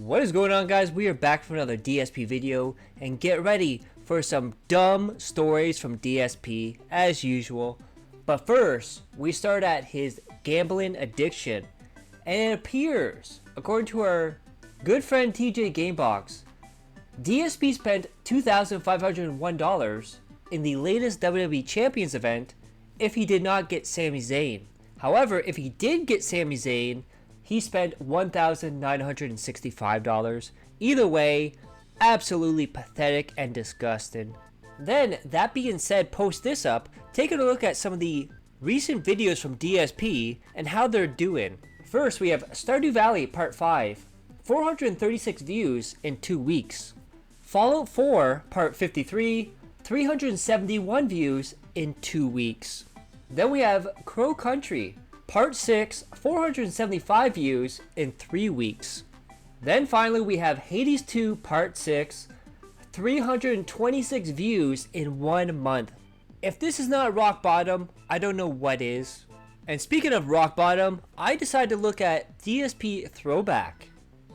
What is going on, guys? We are back for another DSP video, and get ready for some dumb stories from DSP as usual. But first, we start at his gambling addiction, and it appears, according to our good friend TJ Gamebox, DSP spent $2,501 in the latest WWE Champions event if he did not get Sami Zayn. However, if he did get Sami Zayn, he spent $1,965. Either way, absolutely pathetic and disgusting. Then, that being said, post this up, taking a look at some of the recent videos from DSP and how they're doing. First, we have Stardew Valley Part 5, 436 views in 2 weeks. Fallout 4 Part 53, 371 views in 2 weeks. Then we have Crow Country Part 6, 475 views in 3 weeks. Then finally we have Hades 2 Part 6, 326 views in 1 month. If this is not rock bottom, I don't know what is. And speaking of rock bottom, I decided to look at DSP Throwback.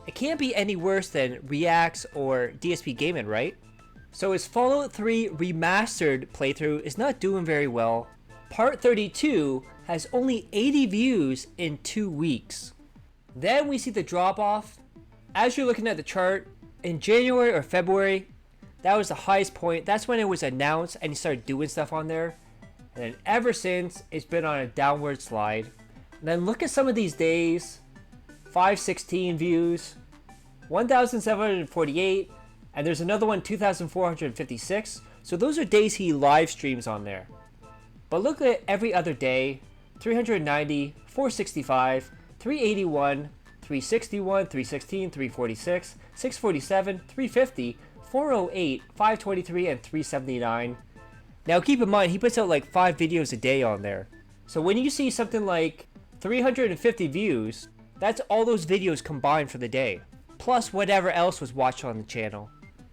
It can't be any worse than Reacts or DSP Gaming, right? So his Fallout 3 Remastered playthrough is not doing very well. Part 32 has only 80 views in 2 weeks. Then we see the drop off. As you're looking at the chart, in January or February, that was the highest point. That's when it was announced and he started doing stuff on there. And then ever since, it's been on a downward slide. And then look at some of these days. 516 views, 1,748, and there's another one, 2,456. So those are days he live streams on there. But look at every other day: 390, 465, 381, 361, 316, 346, 647, 350, 408, 523, and 379. Now keep in mind, he puts out like 5 videos a day on there. So when you see something like 350 views, that's all those videos combined for the day, plus whatever else was watched on the channel.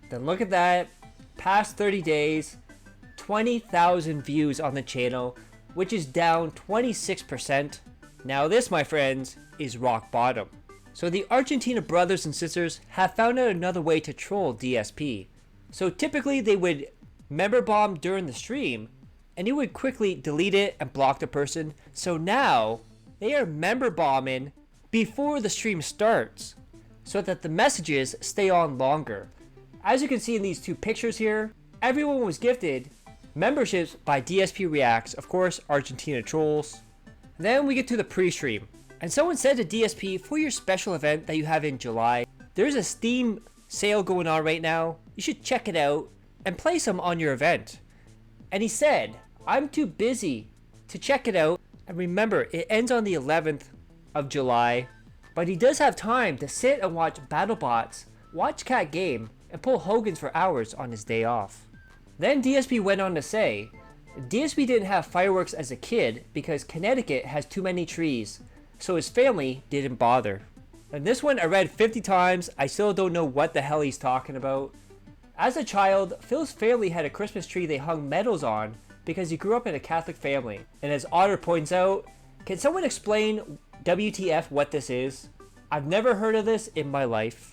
Then look at that, past 30 days, 20,000 views on the channel, which is down 26%. Now this, my friends, is rock bottom. So the Argentina brothers and sisters have found out another way to troll DSP. So typically they would member bomb during the stream, and he would quickly delete it and block the person. So now they are member bombing before the stream starts, so that the messages stay on longer. As you can see in these 2 pictures here, everyone was gifted memberships by DSP Reacts, of course, Argentina trolls. Then we get to the pre-stream, and someone said to DSP, for your special event that you have in July, there's a Steam sale going on right now. You should check it out and play some on your event. And he said, I'm too busy to check it out. And remember, it ends on the 11th of July, but he does have time to sit and watch BattleBots, watch Cat Game, and pull Hogan's for hours on his day off. Then DSP went on to say, DSP didn't have fireworks as a kid because Connecticut has too many trees, so his family didn't bother. And this one I read 50 times, I still don't know what the hell he's talking about. As a child, Phil's family had a Christmas tree they hung medals on because he grew up in a Catholic family. And as Otter points out, can someone explain WTF what this is? I've never heard of this in my life.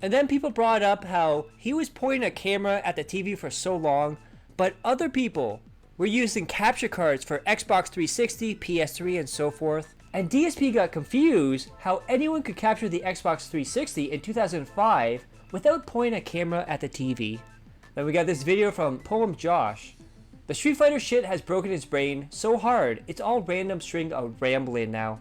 And then people brought up how he was pointing a camera at the TV for so long, but other people were using capture cards for Xbox 360, PS3, and so forth. And DSP got confused how anyone could capture the Xbox 360 in 2005 without pointing a camera at the TV. Then we got this video from Poem Josh. The Street Fighter shit has broken his brain so hard, it's all random string of rambling now.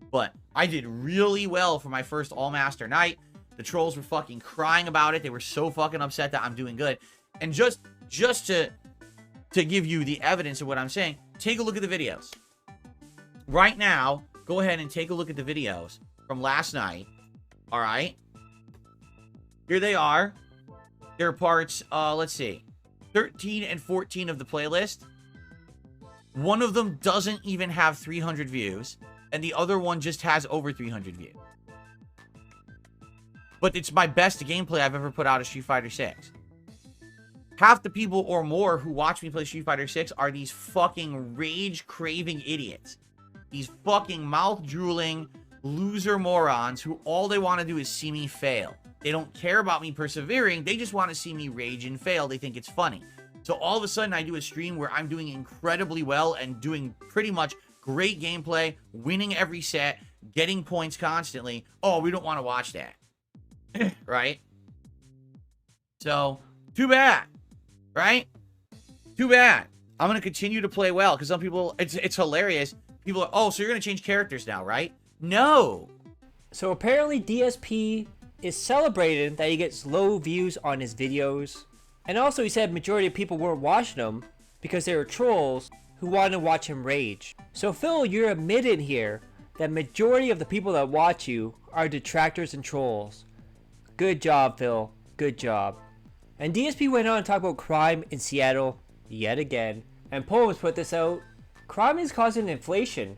But I did really well for my first All-Master night. The trolls were fucking crying about it. They were so fucking upset that I'm doing good. And just to give you the evidence of what I'm saying, take a look at the videos. Right now, go ahead and take a look at the videos from last night. All right? Here they are. They're parts, let's see, 13 and 14 of the playlist. One of them doesn't even have 300 views, and the other one just has over 300 views. But it's my best gameplay I've ever put out of Street Fighter 6. Half the people or more who watch me play Street Fighter 6 are these fucking rage-craving idiots. These fucking mouth-drooling, loser morons who all they want to do is see me fail. They don't care about me persevering. They just want to see me rage and fail. They think it's funny. So all of a sudden I do a stream where I'm doing incredibly well and doing pretty much great gameplay, winning every set, getting points constantly. Oh, we don't want to watch that. Right? So, too bad. Right? Too bad. I'm going to continue to play well because some people, it's hilarious. People are, oh, so you're going to change characters now, right? No. So apparently DSP is celebrated that he gets low views on his videos. And also he said majority of people weren't watching him because they were trolls who wanted to watch him rage. So Phil, you're admitting here that majority of the people that watch you are detractors and trolls. Good job, Phil. Good job. And DSP went on to talk about crime in Seattle yet again. And Poems put this out. Crime is causing inflation.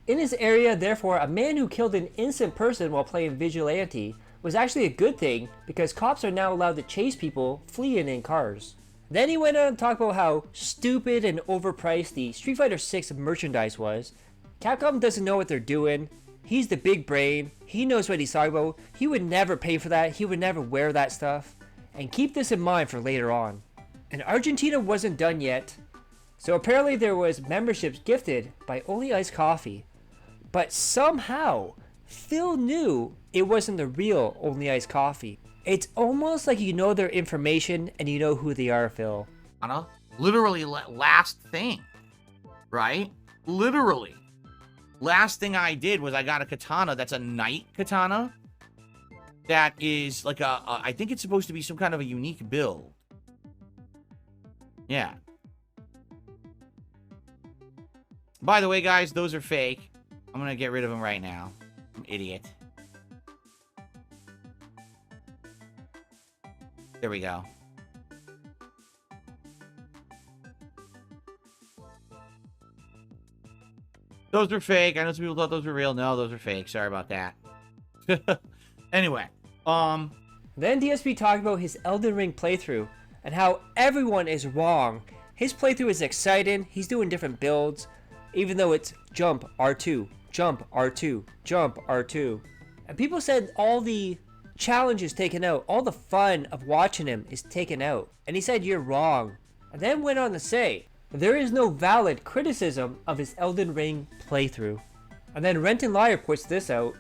In his area, therefore, a man who killed an innocent person while playing vigilante was actually a good thing because cops are now allowed to chase people fleeing in cars. Then he went on to talk about how stupid and overpriced the Street Fighter 6 merchandise was. Capcom doesn't know what they're doing. He's the big brain. He knows what he's talking about. He would never pay for that. He would never wear that stuff. And keep this in mind for later on. And Argentina wasn't done yet. So apparently there was memberships gifted by Only Iced Coffee. But somehow, Phil knew it wasn't the real Only Iced Coffee. It's almost like you know their information and you know who they are, Phil. Literally last thing, right? Literally. Last thing I did was I got a katana that's a knight katana. That is like I think it's supposed to be some kind of a unique build. Yeah. By the way, guys, those are fake. I'm going to get rid of them right now. I'm an idiot. There we go. Those are fake. I know some people thought those were real. No, those are fake. Sorry about that. Anyway, Then DSP talked about his Elden Ring playthrough and how everyone is wrong. His playthrough is exciting. He's doing different builds, even though it's jump R2, jump R2, jump R2. And people said all the challenges taken out, all the fun of watching him is taken out. And he said you're wrong. And then went on to say, there is no valid criticism of his Elden Ring playthrough. And then Renton Liar puts this out.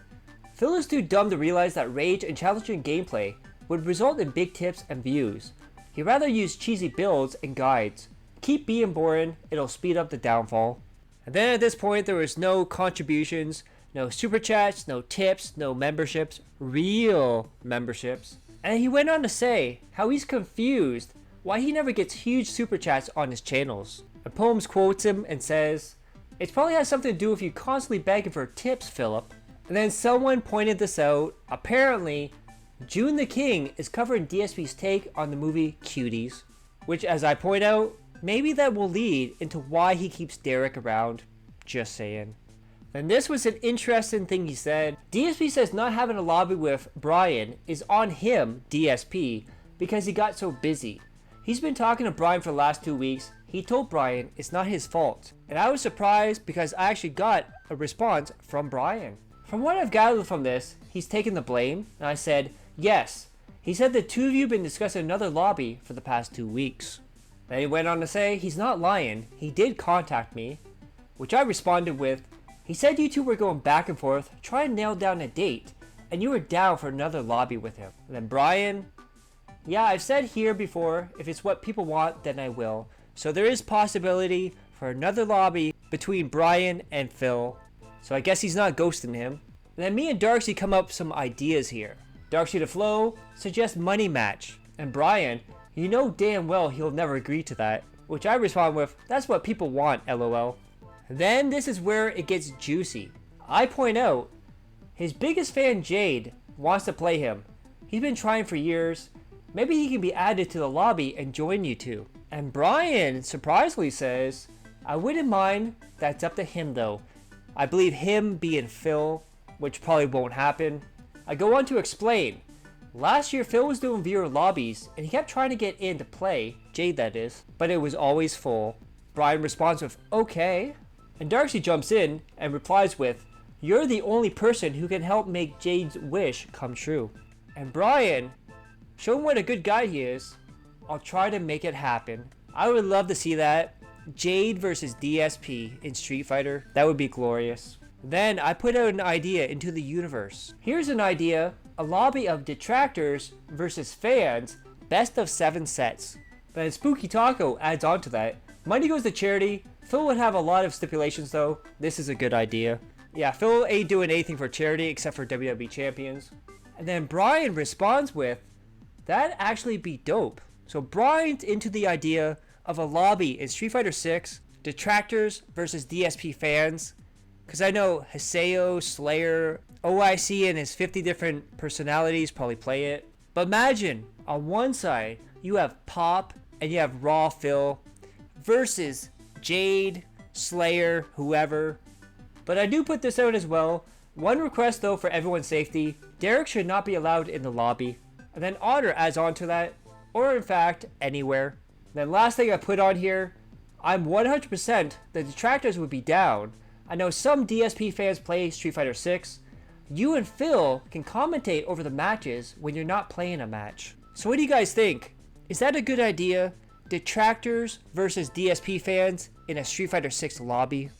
Phil is too dumb to realize that rage and challenging gameplay would result in big tips and views. He'd rather use cheesy builds and guides. Keep being boring, it'll speed up the downfall. And then at this point there was no contributions, no super chats, no tips, no memberships, real memberships. And he went on to say how he's confused why he never gets huge super chats on his channels. And Poems quotes him and says, it probably has something to do with you constantly begging for tips, Philip. And then someone pointed this out. Apparently, June the King is covering DSP's take on the movie Cuties, which, as I point out, maybe that will lead into why he keeps Derek around. Just saying. And this was an interesting thing he said. DSP says not having a lobby with Brian is on him, DSP, because he got so busy. He's been talking to Brian for the last 2 weeks. He told Brian it's not his fault. And I was surprised because I actually got a response from Brian. From what I've gathered from this, he's taken the blame, and I said, yes. He said the two of you have been discussing another lobby for the past 2 weeks. Then he went on to say, he's not lying, he did contact me, which I responded with, he said you two were going back and forth, trying to nail down a date, and you were down for another lobby with him. And then Brian, yeah, I've said here before, if it's what people want, then I will. So there is possibility for another lobby between Brian and Phil. So I guess he's not ghosting him. And then me and Darksy come up with some ideas here. Darksy the Flow suggests money match. And Brian, you know damn well he'll never agree to that. Which I respond with, that's what people want, LOL. And then this is where it gets juicy. I point out, his biggest fan Jade wants to play him. He's been trying for years. Maybe he can be added to the lobby and join you two. And Brian surprisingly says, I wouldn't mind, that's up to him though. I believe him being Phil, which probably won't happen. I go on to explain. Last year Phil was doing viewer lobbies and he kept trying to get in to play, Jade that is, but it was always full. Brian responds with, okay. And Darksy jumps in and replies with, You're the only person who can help make Jade's wish come true. And Brian, show him what a good guy he is. I'll try to make it happen. I would love to see that. Jade versus DSP in Street Fighter. That would be glorious. Then I put out an idea into the universe. Here's an idea. A lobby of detractors versus fans. Best of 7 sets. Then Spooky Taco adds on to that. Money goes to charity. Phil would have a lot of stipulations though. This is a good idea. Yeah, Phil ain't doing anything for charity except for WWE champions. And then Brian responds with, that'd actually be dope. So Brian's into the idea of a lobby in Street Fighter 6, detractors versus DSP fans. Because I know Haseo, Slayer, OIC and his 50 different personalities probably play it. But imagine, on one side, you have Pop and you have Raw Phil versus Jade, Slayer, whoever. But I do put this out as well. One request though for everyone's safety. DERICH should not be allowed in the lobby. And then Otter adds on to that. Or in fact, anywhere. Then last thing I put on here. I'm 100% the detractors would be down. I know some DSP fans play Street Fighter 6. You and Phil can commentate over the matches when you're not playing a match. So what do you guys think? Is that a good idea? Detractors versus DSP fans in a Street Fighter 6 lobby?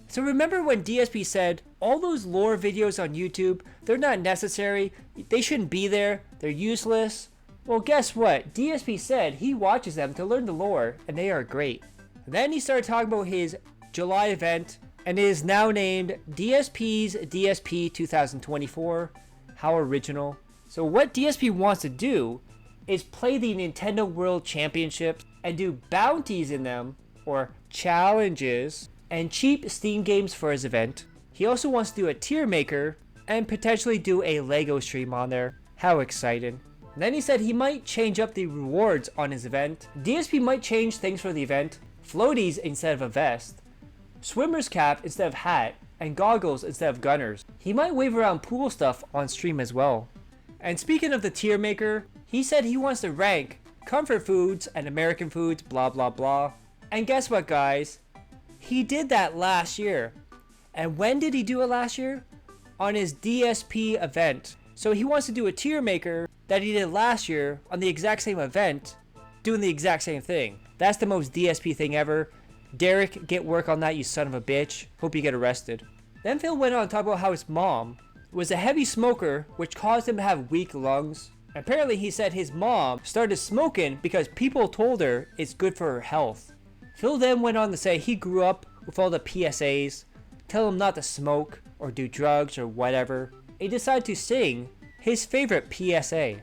So remember when DSP said, all those lore videos on YouTube, they're not necessary, they shouldn't be there, they're useless? Well, guess what? DSP said he watches them to learn the lore, and they are great. And then he started talking about his July event, and it is now named DSP's DSP 2024. How original. So what DSP wants to do is play the Nintendo World Championships and do bounties in them, or challenges, and cheap Steam games for his event. He also wants to do a tier maker and potentially do a Lego stream on there. How exciting. And then he said he might change up the rewards on his event. DSP might change things for the event. Floaties instead of a vest. Swimmer's cap instead of hat. And goggles instead of gunners. He might wave around pool stuff on stream as well. And speaking of the tier maker, he said he wants to rank comfort foods and American foods, blah blah blah. And guess what, guys? He did that last year. And when did he do it last year? On his DSP event. So he wants to do a tier maker that he did last year on the exact same event, doing the exact same thing. That's the most DSP thing ever. DERICH, get work on that, you son of a bitch. Hope you get arrested. Then Phil went on to talk about how his mom was a heavy smoker, which caused him to have weak lungs. Apparently he said his mom started smoking because people told her it's good for her health. Phil then went on to say he grew up with all the PSAs, tell him not to smoke or do drugs or whatever. He decided to sing his favorite PSA.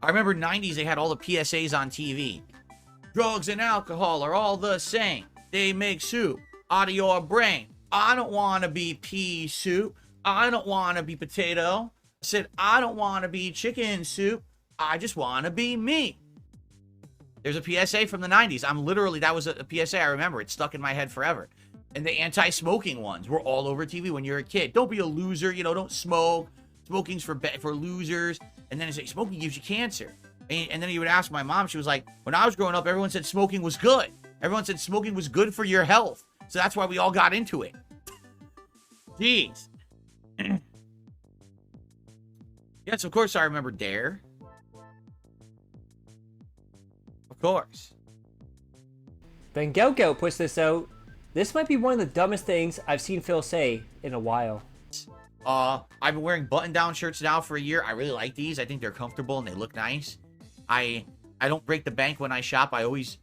I remember 90s, they had all the PSAs on TV. Drugs and alcohol are all the same. They make soup out of your brain. I don't want to be pea soup. I don't want to be potato. I said, I don't want to be chicken soup. I just want to be me. There's a PSA from the 90s. That was a PSA. I remember. It's stuck in my head forever. And the anti-smoking ones were all over TV when you're a kid. Don't be a loser. You know, don't smoke. Smoking's for losers. And then it's like, smoking gives you cancer. And then he would ask my mom. She was like, when I was growing up, everyone said smoking was good. Everyone said smoking was good for your health. So that's why we all got into it. Jeez. Yes, of course I remember Dare. Of course. Then Gelko puts this out. This might be one of the dumbest things I've seen Phil say in a while. I've been wearing button-down shirts now for a year. I really like these. I think they're comfortable and they look nice. I don't break the bank when I shop. I always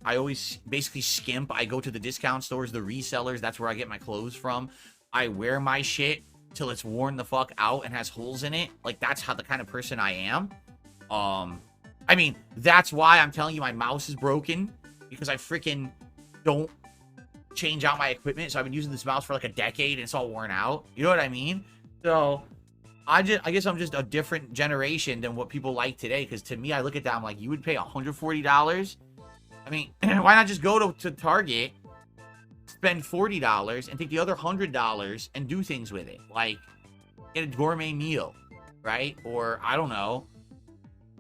basically skimp. I go to the discount stores, the resellers. That's where I get my clothes from. I wear my shit till it's worn the fuck out and has holes in it. Like, that's how the kind of person I am. I mean, that's why I'm telling you my mouse is broken, because I freaking don't change out my equipment. So I've been using this mouse for like a decade and it's all worn out. You know what I mean? So I guess I'm just a different generation than what people like today. Because to me, I look at that, I'm like, you would pay $140? I mean, why not just go to Target, spend $40 and take the other $100 and do things with it? Like, get a gourmet meal, right? Or, I don't know,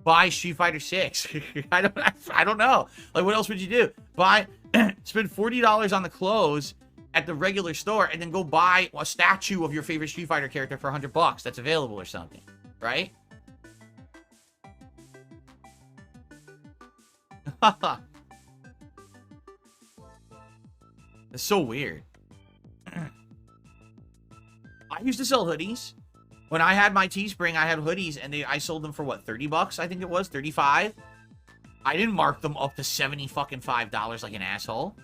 buy Street Fighter 6. I don't know. Like, what else would you do? Spend $40 on the clothes at the regular store and then go buy a statue of your favorite Street Fighter character for $100 that's available or something, right? It's so weird. I used to sell hoodies. When I had my Teespring, I had hoodies, and I sold them for, what, 30 bucks? I think it was, 35. I didn't mark them up to $75 like an asshole.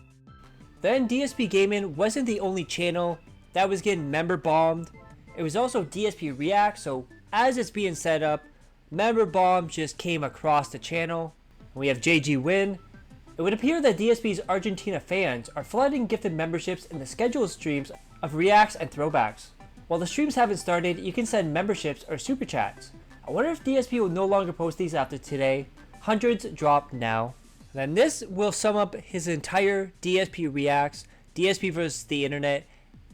Then DSP Gaming wasn't the only channel that was getting member bombed. It was also DSP React, so as it's being set up, member bomb just came across the channel. We have JG Win. It would appear that DSP's Argentina fans are flooding gifted memberships in the scheduled streams of reacts and throwbacks. While the streams haven't started, you can send memberships or super chats. I wonder if DSP will no longer post these after today. Hundreds dropped now. Then this will sum up his entire DSP reacts, DSP versus the internet,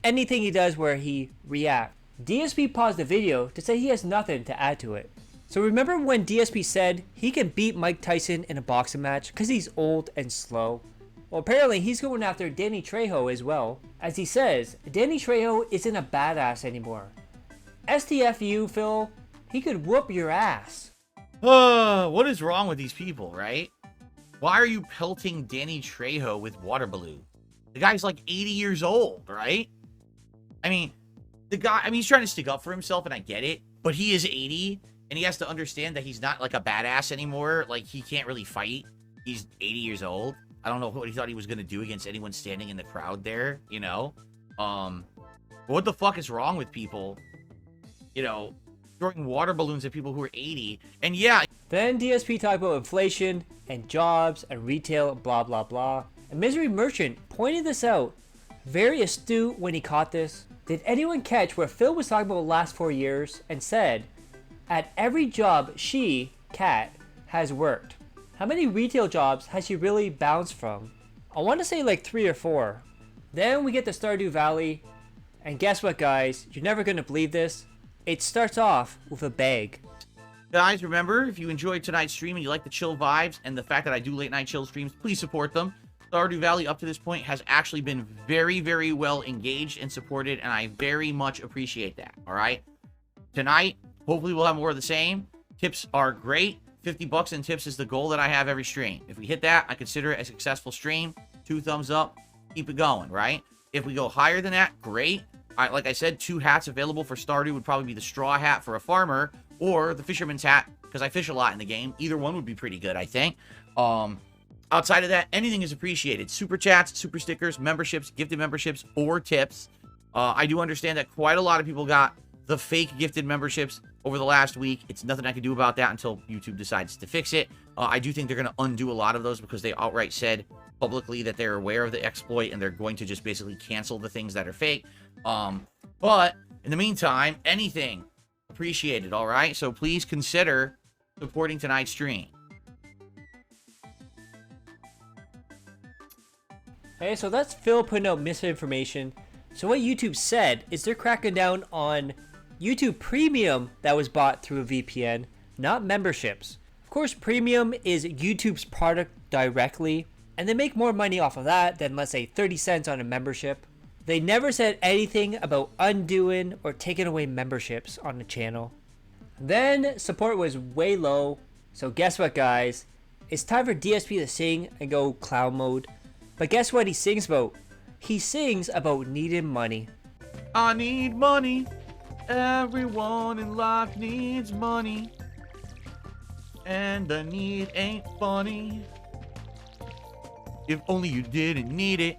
anything he does where he reacts. DSP paused the video to say he has nothing to add to it. So remember when DSP said he can beat Mike Tyson in a boxing match because he's old and slow? Well, apparently he's going after Danny Trejo as well. As he says, Danny Trejo isn't a badass anymore. STFU, Phil, he could whoop your ass. What is wrong with these people, right? Why are you pelting Danny Trejo with water balloon? The guy's like 80 years old, right? I mean, he's trying to stick up for himself, and I get it, but he is 80, and he has to understand that he's not like a badass anymore. Like, he can't really fight. He's 80 years old. I don't know what he thought he was going to do against anyone standing in the crowd there, you know? What the fuck is wrong with people, you know, throwing water balloons at people who are 80? And yeah. Then DSP talked about inflation and jobs and retail, blah, blah, blah. And Misery Merchant pointed this out. Very astute when he caught this. Did anyone catch where Phil was talking about the last 4 years and said, at every job she, Kat, has worked? How many retail jobs has she really bounced from? I want to say like 3 or 4. Then we get to Stardew Valley. And guess what, guys? You're never going to believe this. It starts off with a bag. Guys, remember, if you enjoyed tonight's stream and you like the chill vibes and the fact that I do late night chill streams, please support them. Stardew Valley up to this point has actually been very, very well engaged and supported, and I very much appreciate that, all right? Tonight, hopefully we'll have more of the same. Tips are great. 50 bucks in tips is the goal that I have every stream. If we hit that, I consider it a successful stream. 2 thumbs up. Keep it going, right? If we go higher than that, great. Like I said, 2 hats available for Stardew would probably be the straw hat for a farmer or the fisherman's hat, because I fish a lot in the game. Either one would be pretty good, I think. Outside of that, anything is appreciated. Super chats, super stickers, memberships, gifted memberships, or tips. I do understand that quite a lot of people got the fake gifted memberships over the last week. It's nothing I can do about that until YouTube decides to fix it. I do think they're going to undo a lot of those because they outright said publicly that they're aware of the exploit and they're going to just basically cancel the things that are fake. But in the meantime, anything appreciated, all right? So please consider supporting tonight's stream. Okay, so that's Phil putting out misinformation. So what YouTube said is they're cracking down on YouTube Premium that was bought through a VPN, not memberships. Of course, Premium is YouTube's product directly, and they make more money off of that than, let's say, 30 cents on a membership. They never said anything about undoing or taking away memberships on the channel. Then support was way low, so guess what, guys? It's time for DSP to sing and go clown mode. But guess what he sings about? He sings about needing money. I need money. Everyone in life needs money. And the need ain't funny. If only you didn't need it,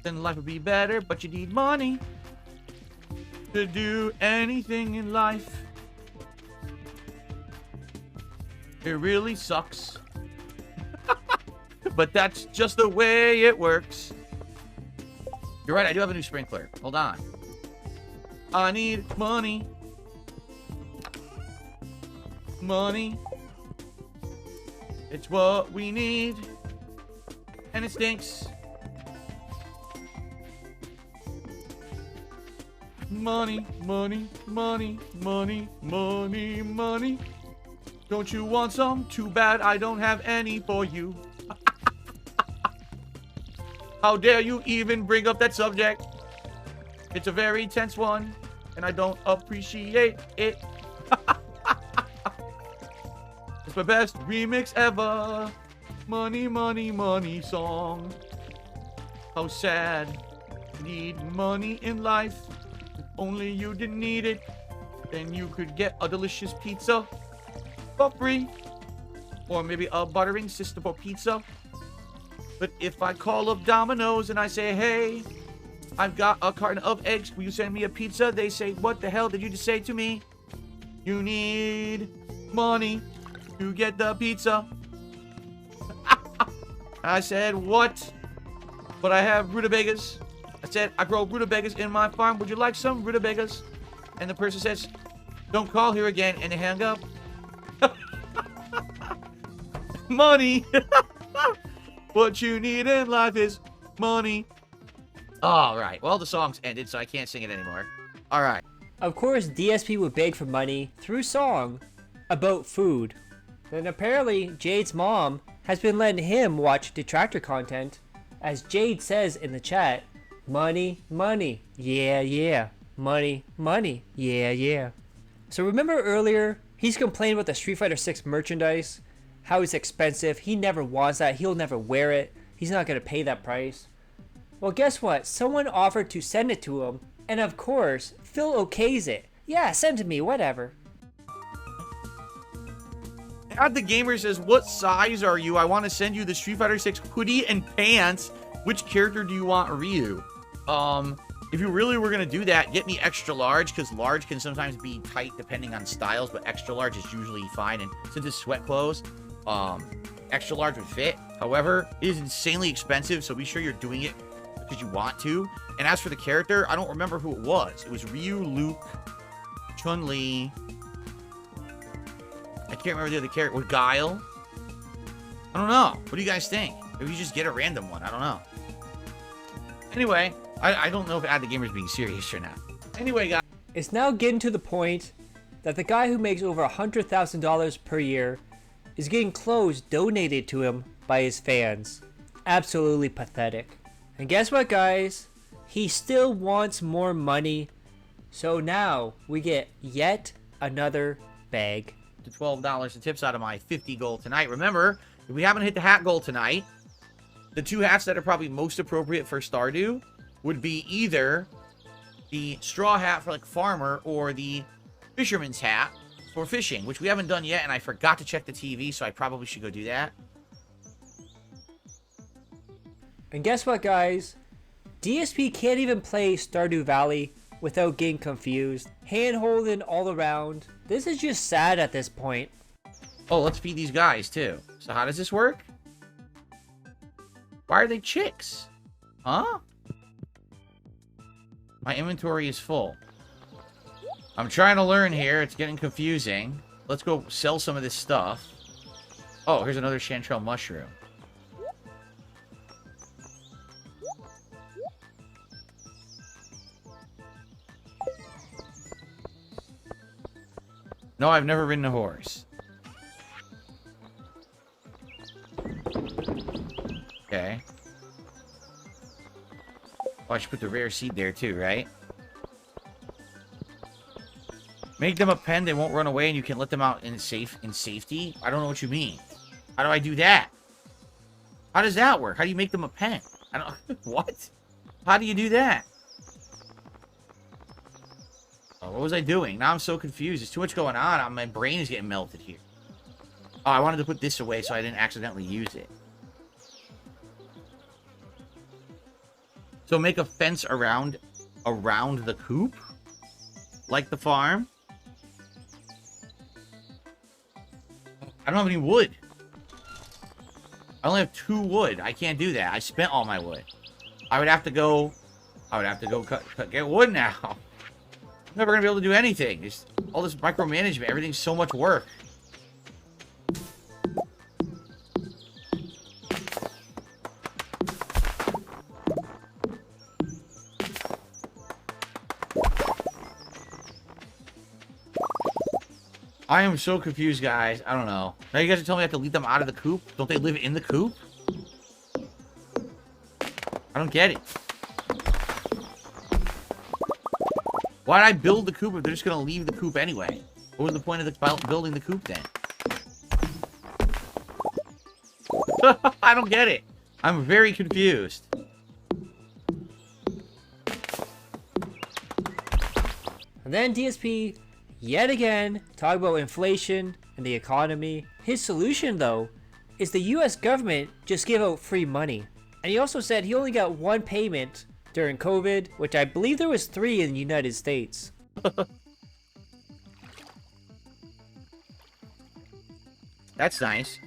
then life would be better, but you need money to do anything in life. It really sucks. But that's just the way it works. You're right, I do have a new sprinkler. Hold on. I need money. Money. It's what we need. And it stinks. Money, money, money, money, money, money. Don't you want some? Too bad I don't have any for you. How dare you even bring up that subject? It's a very tense one, and I don't appreciate it. It's my best remix ever. Money, money, money song. How sad. Need money in life. If only you didn't need it, then you could get a delicious pizza for free. Or maybe a buttering system for pizza. But if I call up Domino's and I say, hey, I've got a carton of eggs, will you send me a pizza? They say, what the hell did you just say to me? You need money to get the pizza. I said, what? But I have rutabagas. I said, I grow rutabagas in my farm. Would you like some rutabagas? And the person says, don't call here again. And they hang up. Money. What you need in life is money. All right. Well, the song's ended, so I can't sing it anymore. All right. Of course, DSP would beg for money through song about food. Then apparently, Jade's mom has been letting him watch Detractor content. As Jade says in the chat, money, money, yeah, yeah. Money, money, yeah, yeah. So remember earlier, he's complaining about the Street Fighter 6 merchandise, how it's expensive, he never wants that, he'll never wear it, he's not going to pay that price. Well, guess what? Someone offered to send it to him, and of course, Phil okays it. Yeah, send it to me, whatever. Ad the Gamer says, what size are you? I want to send you the Street Fighter 6 hoodie and pants. Which character do you want, Ryu? If you really were going to do that, get me extra large, because large can sometimes be tight depending on styles, but extra large is usually fine. And since it's sweat clothes, extra large would fit. However, it is insanely expensive, so be sure you're doing it because you want to. And as for the character, I don't remember who it was. It was Ryu, Luke, Chun-Li. I can't remember the other character. With Guile? I don't know. What do you guys think? Maybe you just get a random one. I don't know. Anyway, I don't know if Ad the Gamer's being serious or not. Anyway, guys. It's now getting to the point that the guy who makes over $100,000 per year is getting clothes donated to him by his fans. Absolutely pathetic. And guess what, guys? He still wants more money. So now we get yet another bag. $12 in tips out of my 50 goal tonight. Remember, if we haven't hit the hat goal tonight, the two hats that are probably most appropriate for Stardew would be either the straw hat for like farmer or the fisherman's hat for fishing, which we haven't done yet, and I forgot to check the TV, so I probably should go do that. And guess what, guys? DSP can't even play Stardew Valley without getting confused. Hand-holding all around. This is just sad at this point. Oh, let's feed these guys, too. So how does this work? Why are they chicks? Huh? My inventory is full. I'm trying to learn here. It's getting confusing. Let's go sell some of this stuff. Oh, here's another chanterelle mushroom. No, I've never ridden a horse. Okay. Oh, I should put the rare seed there too, right? Make them a pen, they won't run away, and you can let them out in safety? I don't know what you mean. How do I do that? How does that work? How do you make them a pen? I don't... What? How do you do that? Oh, what was I doing? Now I'm so confused. There's too much going on. My brain is getting melted here. Oh, I wanted to put this away so I didn't accidentally use it. So make a fence around the coop? Like the farm? I don't have any wood. I only have 2 wood. I can't do that. I spent all my wood. I would have to go get wood now. I'm never gonna be able to do anything. There's all this micromanagement. Everything's so much work. I am so confused, guys. I don't know. Now you guys are telling me I have to lead them out of the coop? Don't they live in the coop? I I don't get it. Why'd I build the coop if they're just gonna leave the coop anyway? What was the point of building the coop then? I don't get it. I'm very confused. And then DSP, yet again, talk about inflation and the economy. His solution, though, is the US government just give out free money. And he also said he only got one payment during COVID, which I believe there was 3 in the United States. That's nice.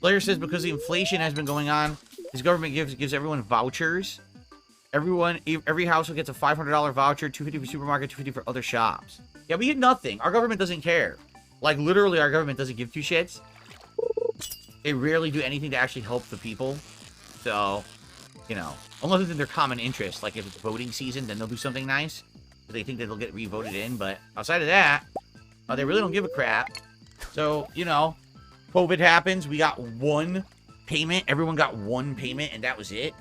Blair says because the inflation has been going on, his government gives everyone vouchers. Every household gets a $500 voucher, $250 for supermarket, $250 for other shops. Yeah, we get nothing. Our government doesn't care. Like, literally, our government doesn't give 2 shits. They rarely do anything to actually help the people. So, you know, unless it's in their common interest. Like, if it's voting season, then they'll do something nice. They think that they'll get re-voted in. But outside of that, they really don't give a crap. So, you know, COVID happens. We got 1 payment. Everyone got 1 payment, and that was it.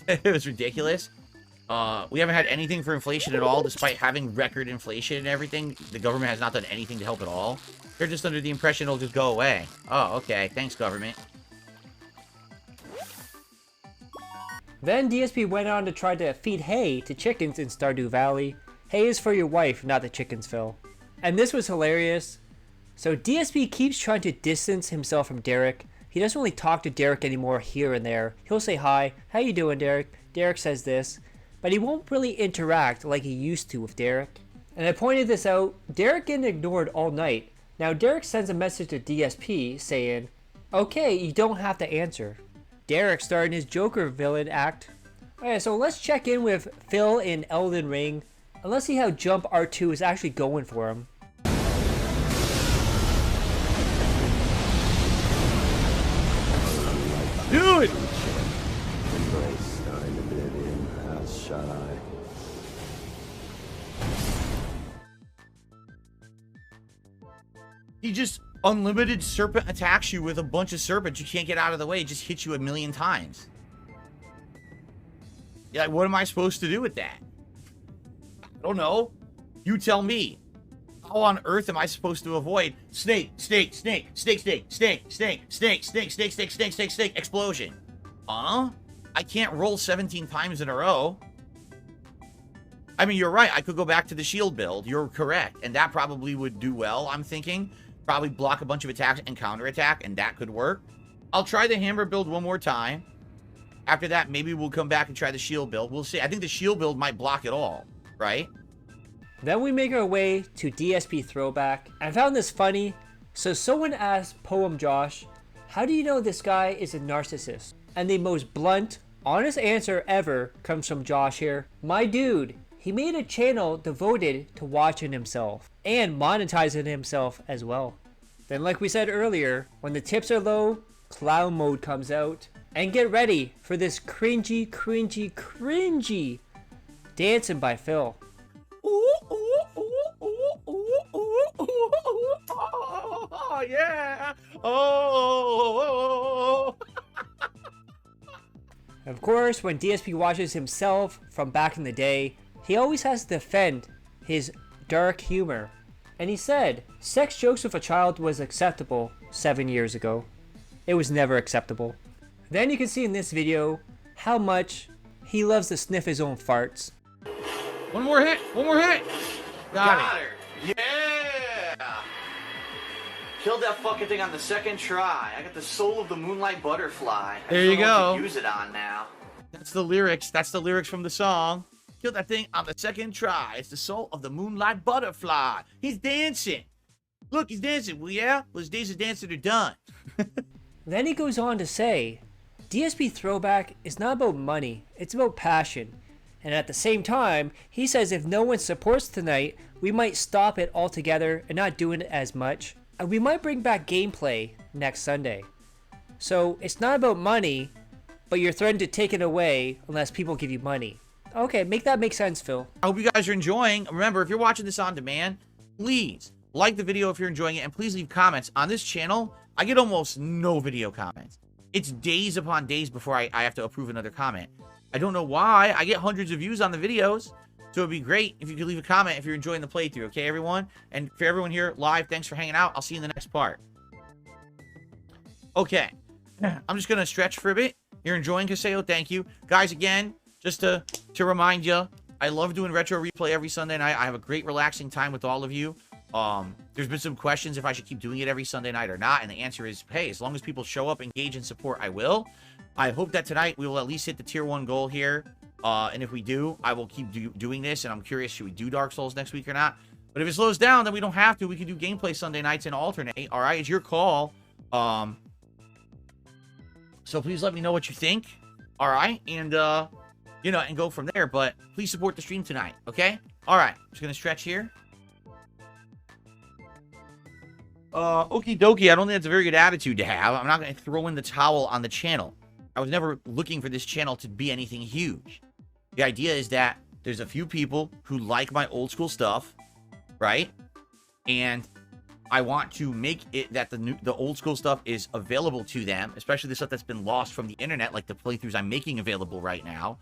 It was ridiculous. We haven't had anything for inflation at all, despite having record inflation and everything. The government has not done anything to help at all. They're just under the impression it'll just go away. Oh, okay. Thanks, government. Then DSP went on to try to feed hay to chickens in Stardew Valley. Hay is for your wife, not the chickens, Phil. And this was hilarious. So DSP keeps trying to distance himself from Derek. He doesn't really talk to Derek anymore here and there. He'll say hi, how you doing, Derek? Derek says this, but he won't really interact like he used to with Derek. And I pointed this out, Derek getting ignored all night. Now Derek sends a message to DSP saying, okay, you don't have to answer. Derek starting his Joker villain act. Okay, so let's check in with Phil in Elden Ring, and let's see how Jump R2 is actually going for him. Dude! He just unlimited serpent attacks you with a bunch of serpents. You can't get out of the way. It just hits you 1,000,000 times. Yeah, what am I supposed to do with that? I don't know. You tell me. How on earth am I supposed to avoid snake, explosion? Huh? I can't roll 17 times in a row. I mean, you're right. I could go back to the shield build. You're correct. And that probably would do well, I'm thinking. Probably block a bunch of attacks and counterattack, and that could work. I'll try the hammer build one more time. After that, maybe we'll come back and try the shield build. We'll see. I think the shield build might block it all, right? Then we make our way to DSP Throwback. I found this funny. So someone asked Poem Josh, how do you know this guy is a narcissist? And the most blunt, honest answer ever comes from Josh here. My dude, he made a channel devoted to watching himself and monetizing himself as well. Then like we said earlier, when the tips are low, clown mode comes out. And get ready for this cringy dancing by Phil. Oh, yeah. Oh. Of course, when DSP watches himself from back in the day, he always has to defend his dark humor. And he said, sex jokes with a child was acceptable 7 years ago. It was never acceptable. Then you can see in this video how much he loves to sniff his own farts. One more hit. Got her. Yeah! Killed that fucking thing on the second try. I got the soul of the moonlight butterfly. There you go. Use it on now. That's the lyrics. That's the lyrics from the song. Killed that thing on the second try. It's the soul of the moonlight butterfly. He's dancing. Look, he's dancing. Well, yeah? Well, his days of dancing are done. Then he goes on to say, DSP Throwback is not about money. It's about passion. And at the same time, he says if no one supports tonight, we might stop it altogether and not do it as much. And we might bring back gameplay next Sunday. So it's not about money, but you're threatened to take it away unless people give you money. Okay, make that make sense, Phil. I hope you guys are enjoying. Remember, if you're watching this on demand, please like the video if you're enjoying it, and please leave comments. On this channel, I get almost no video comments. It's days upon days before I have to approve another comment. I don't know why. I get hundreds of views on the videos. So it'd be great if you could leave a comment if you're enjoying the playthrough, okay, everyone? And for everyone here live, thanks for hanging out. I'll see you in the next part. Okay. I'm just going to stretch for a bit. You're enjoying Kaseo, thank you. Guys, again, just to remind you, I love doing retro replay every Sunday night. I have a great relaxing time with all of you. There's been some questions if I should keep doing it every Sunday night or not, and the answer is, hey, as long as people show up, engage, and support, I will. I hope that tonight we will at least hit the tier 1 goal here. And if we do, I will keep doing this, and I'm curious, should we do Dark Souls next week or not? But if it slows down, then we don't have to. We can do gameplay Sunday nights and alternate. All right, it's your call. So please let me know what you think. All right, and you know, and go from there. But please support the stream tonight, okay? All right, just gonna stretch here. Okie dokie. I don't think that's a very good attitude to have. I'm not gonna throw in the towel on the channel. I was never looking for this channel to be anything huge. The idea is that there's a few people who like my old school stuff, right? And I want to make it that the old school stuff is available to them, especially the stuff that's been lost from the internet, like the playthroughs I'm making available right now.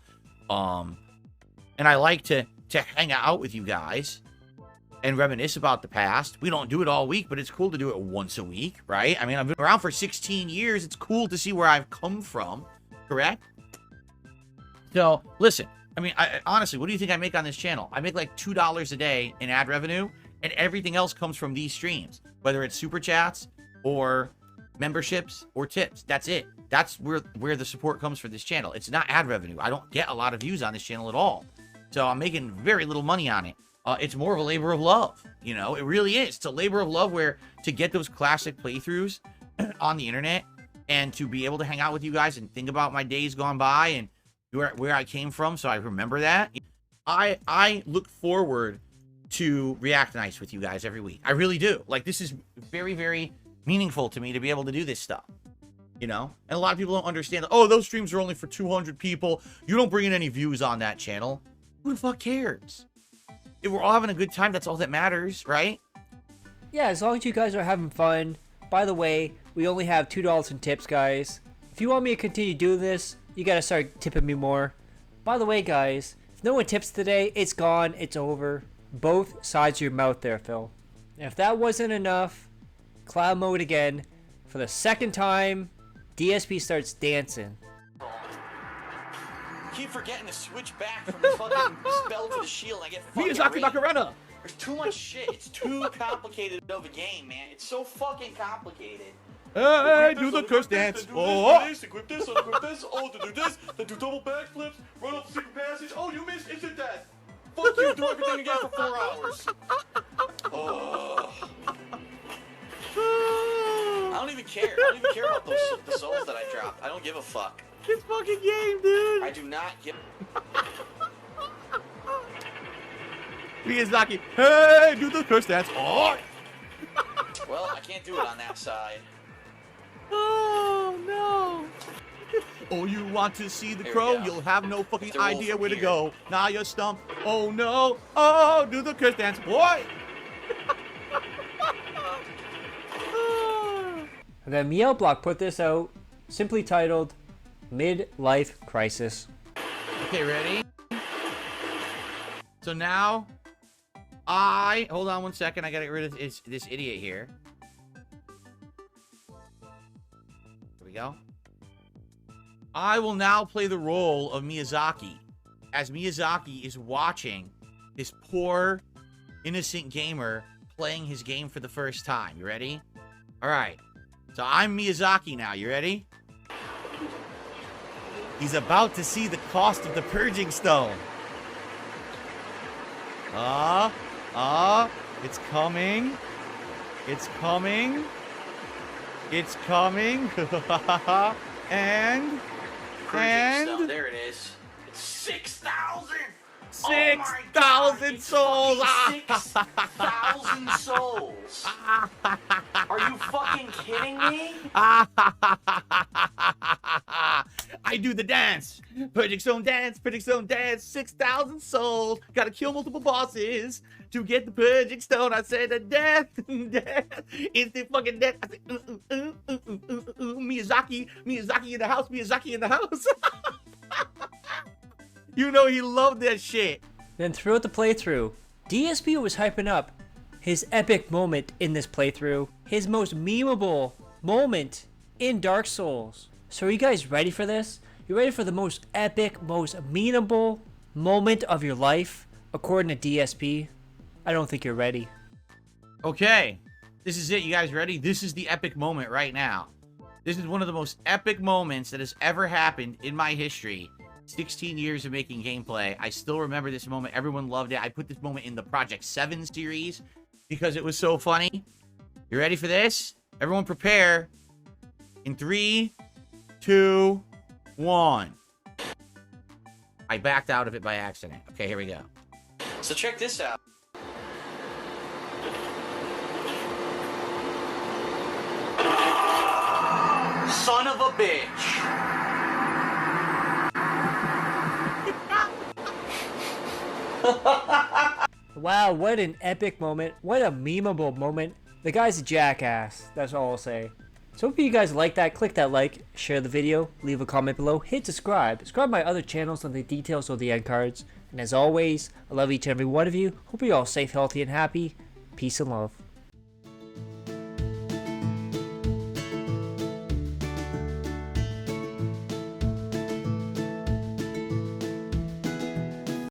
And I like to hang out with you guys and reminisce about the past. We don't do it all week, but it's cool to do it once a week, right? I mean, I've been around for 16 years. It's cool to see where I've come from, correct? So, listen, I mean, honestly, what do you think I make on this channel? I make like $2 a day in ad revenue, and everything else comes from these streams, whether it's super chats or memberships or tips. That's it. That's where the support comes for this channel. It's not ad revenue. I don't get a lot of views on this channel at all. So I'm making very little money on it. It's more of a labor of love. You know, it really is. It's a labor of love where to get those classic playthroughs on the internet and to be able to hang out with you guys and think about my days gone by and where I came from, so I remember that. I look forward to React Nights with you guys every week. I really do. Like, this is very, very meaningful to me to be able to do this stuff. You know? And a lot of people don't understand, oh, those streams are only for 200 people. You don't bring in any views on that channel. Who the fuck cares? If we're all having a good time, that's all that matters, right? Yeah, as long as you guys are having fun. By the way, we only have $2 in tips, guys. If you want me to continue doing this, you gotta start tipping me more. By the way, guys, if no one tips today, it's gone, it's over. Both sides of your mouth there, Phil. And if that wasn't enough, cloud mode again. For the second time, DSP starts dancing. Keep forgetting to switch back from the fucking spell to the shield. I get fucking Miyazaki Macarena! There's too much shit. It's too complicated of a game, man. It's so fucking complicated. Hey, do the curse dance. Oh, equip this, unequip this. Oh, to do this, then do double backflips, run up the secret passage. Oh, you missed instant death. Fuck you, do everything again for 4 hours. Oh. I don't even care. I don't even care about the souls that I dropped. I don't give a fuck. This fucking game, dude. I do not give. Miyazaki, hey, do the curse dance. Oh. Well, I can't do it on that side. Oh, no. Oh, you want to see the crow? You'll have no fucking idea where to go. Now you're stumped. Oh, no. Oh, do the curse dance, boy. And then Meow Block put this out, simply titled Midlife Crisis. Okay, ready? So now, hold on 1 second. I gotta get rid of this idiot here. There we go. I will now play the role of Miyazaki, as Miyazaki is watching this poor, innocent gamer playing his game for the first time. You ready? All right. So I'm Miyazaki now. You ready? He's about to see the cost of the purging stone. It's coming. It's coming. It's coming. and Stone, there it is. It's 6,000. 6,000 souls. 6,000 souls. Are you fucking kidding me? I do the dance. Purging stone dance. Purging stone dance. 6,000 souls. Gotta kill multiple bosses to get the purging stone. I said the death. Death. Instant fucking death. I said, Miyazaki. Miyazaki in the house. Miyazaki in the house. You know he loved that shit. Then throughout the playthrough, DSP was hyping up his epic moment in this playthrough, his most memeable moment in Dark Souls. So are you guys ready for this? You ready for the most epic, most memeable moment of your life, according to DSP? I don't think you're ready. Okay, this is it. You guys ready? This is the epic moment right now. This is one of the most epic moments that has ever happened in my history. 16 years of making gameplay. I still remember this moment. Everyone loved it. I put this moment in the Project 7 series because it was so funny. You ready for this? Everyone prepare. In 3, 2, 1. I backed out of it by accident. Okay, here we go. So check this out. Son of a bitch. Wow, what an epic moment. What a memeable moment. The guy's a jackass. That's all I'll say. So hope you guys like that. Click that like, share the video, leave a comment below, hit subscribe. Subscribe to my other channels on the details of the end cards. And as always, I love each and every one of you. Hope you're all safe, healthy, and happy. Peace and love.